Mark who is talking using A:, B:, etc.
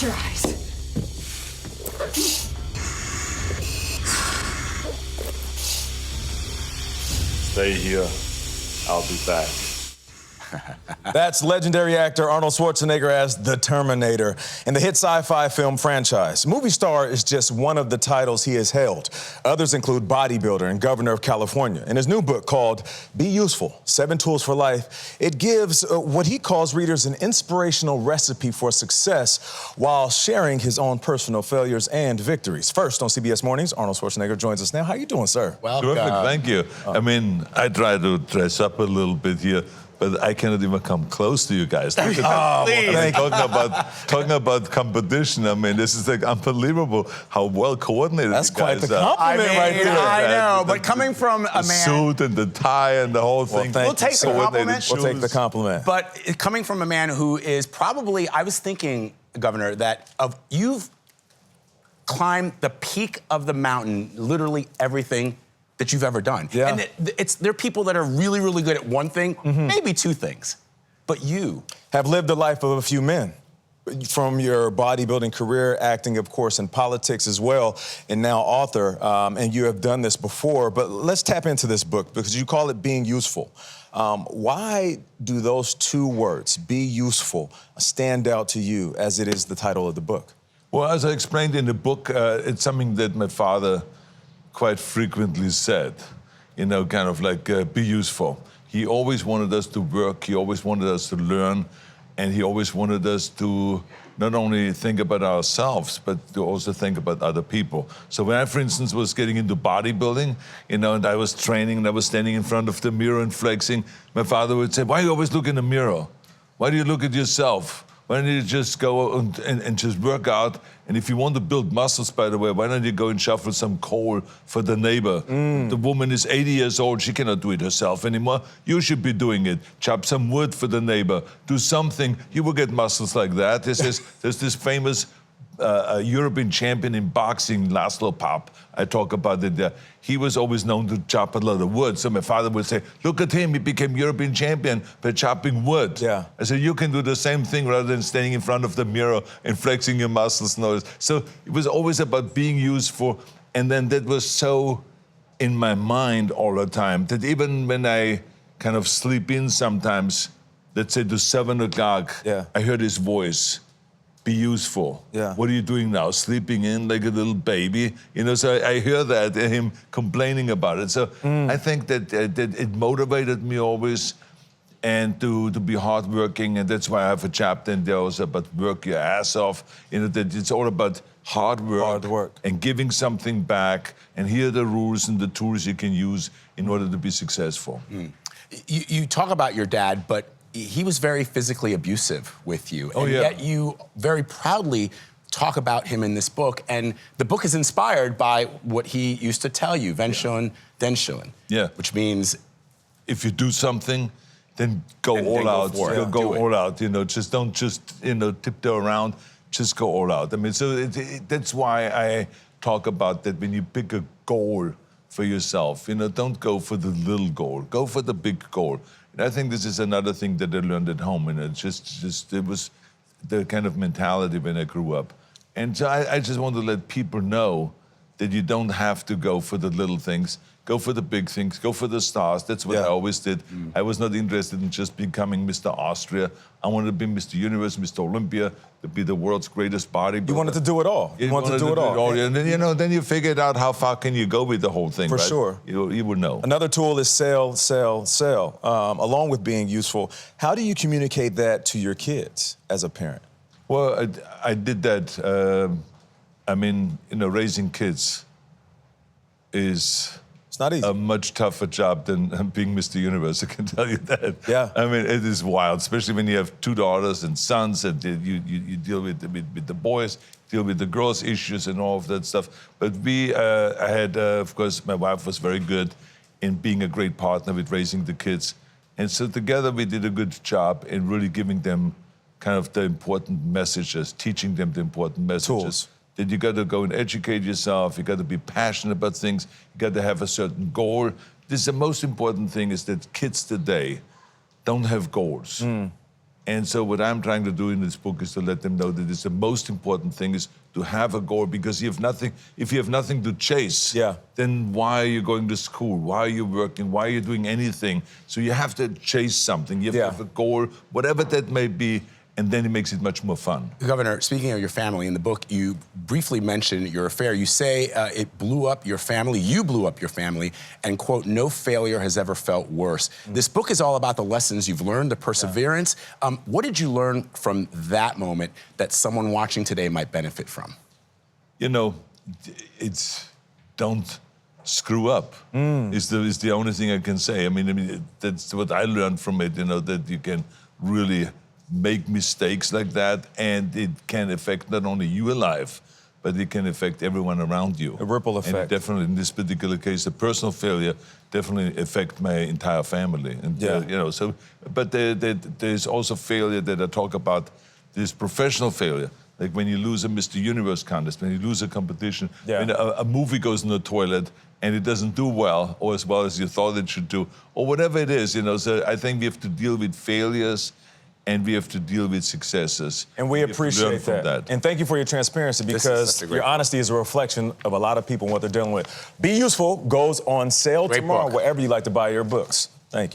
A: your eyes.
B: Stay here. I'll be back.
C: That's legendary actor Arnold Schwarzenegger as the Terminator in the hit sci-fi film franchise. Movie star is just one of the titles he has held. Others include Bodybuilder and Governor of California. In his new book called Be Useful, 7 Tools for Life, it gives what he calls readers an inspirational recipe for success while sharing his own personal failures and victories. First on CBS Mornings, Arnold Schwarzenegger joins us now. How you doing, sir?
D: Welcome.
B: Terrific, thank you. I mean, I try to dress up a little bit here, but I cannot even come close to you guys. Look at that. Talking about competition, I mean, this is like unbelievable how well coordinated
C: That's
B: you guys
C: quite the
B: are.
C: compliment right there.
D: I know, but coming from a
B: The
D: man...
B: suit and the tie and the whole thing.
D: We'll take the compliment.
C: We'll take the compliment.
D: But coming from a man who is probably, I was thinking, Governor, that you've climbed the peak of the mountain, literally everything that you've ever done.
C: Yeah.
D: And there are people that are really, really good at one thing, maybe 2 things. But you
C: have lived the life of a few men. From your bodybuilding career, acting, of course, in politics as well, and now author, and you have done this before. But let's tap into this book because you call it Being Useful. Why do those 2 words, be useful, stand out to you as it is the title of the book?
B: Well, as I explained in the book, it's something that my father quite frequently said, you know, kind of like be useful. He always wanted us to work, he always wanted us to learn, and he always wanted us to not only think about ourselves, but to also think about other people. So when I, for instance, was getting into bodybuilding, you know, and I was training and I was standing in front of the mirror and flexing, my father would say, why do you always look in the mirror? Why do you look at yourself? Why don't you just go and just work out? And if you want to build muscles, by the way, why don't you go and shuffle some coal for the neighbor? The woman is 80 years old. She cannot do it herself anymore. You should be doing it. Chop some wood for the neighbor. Do something. You will get muscles like that. There's this famous European champion in boxing, Laszlo Papp. I talk about it there. He was always known to chop a lot of wood. So my father would say, look at him, he became European champion by chopping wood.
C: Yeah.
B: I said, you can do the same thing rather than standing in front of the mirror and flexing your muscles. So it was always about being useful. And then that was so in my mind all the time that even when I kind of sleep in sometimes, let's say to 7 o'clock, I heard his voice. Be useful.
C: Yeah.
B: What are you doing now? Sleeping in like a little baby? You know, so I hear that, him complaining about it. So I think that it motivated me always and to be hardworking. And that's why I have a chapter in there also about work your ass off. You know, that it's all about hard work and giving something back. And here are the rules and the tools you can use in order to be successful.
D: You talk about your dad, but he was very physically abusive with you. And yet you very proudly talk about him in this book. And the book is inspired by what he used to tell you, wenn schon, denn schon.
B: Yeah.
D: Which means
B: if you do something, then go all out. Go all out. You know, just don't tiptoe around. Just go all out. I mean, so that's why I talk about that when you pick a goal for yourself, you know, don't go for the little goal. Go for the big goal. And I think this is another thing that I learned at home, and it was the kind of mentality when I grew up. And so I just want to let people know that you don't have to go for the little things. Go for the big things. Go for the stars. That's what I always did. I was not interested in just becoming Mr. Austria. I wanted to be Mr. Universe, Mr. Olympia, to be the world's greatest bodybuilder.
C: You wanted to do it all. You wanted to do it all.
B: And then, you know, then you figured out how far can you go with the whole thing,
C: For
B: right?
C: sure.
B: You would know.
C: Another tool is sell, sell, sell. Along with being useful, how do you communicate that to your kids as a parent?
B: Well, I did that. I mean, you know, raising kids is...
C: It's not easy.
B: A much tougher job than being Mr. Universe, I can tell you that.
C: Yeah.
B: I mean, it is wild, especially when you have 2 daughters and sons, and you deal with the boys, deal with the girls' issues and all of that stuff. But I had, of course, my wife was very good in being a great partner with raising the kids. And so together we did a good job in really giving them kind of the important messages, teaching them the important messages.
C: Tools.
B: That you got to go and educate yourself, you got to be passionate about things, you got to have a certain goal. This is the most important thing, is that kids today don't have goals. And so what I'm trying to do in this book is to let them know that it's the most important thing is to have a goal, because if you have nothing to chase, then why are you going to school? Why are you working? Why are you doing anything? So you have to chase something. You have to have a goal, whatever that may be, and then it makes it much more fun.
D: Governor, speaking of your family, in the book, you briefly mention your affair. You say it blew up your family, you blew up your family, and, quote, no failure has ever felt worse. This book is all about the lessons you've learned, the perseverance. What did you learn from that moment that someone watching today might benefit from?
B: You know, it's don't screw up. Is the only thing I can say. I mean, that's what I learned from it, you know, that you can really make mistakes like that, and it can affect not only your life, but it can affect everyone around you.
C: A ripple effect.
B: And definitely, in this particular case, the personal failure definitely affect my entire family. And you know, so, but there's also failure that I talk about. There's professional failure, like when you lose a Mr. Universe contest, when you lose a competition, when a movie goes in the toilet and it doesn't do well, or as well as you thought it should do, or whatever it is, you know. So I think we have to deal with failures, and we have to deal with successes.
C: And we appreciate that. And thank you for your transparency, because your honesty is a reflection of a lot of people and what they're dealing with. Be Useful goes on sale tomorrow, wherever you like to buy your books.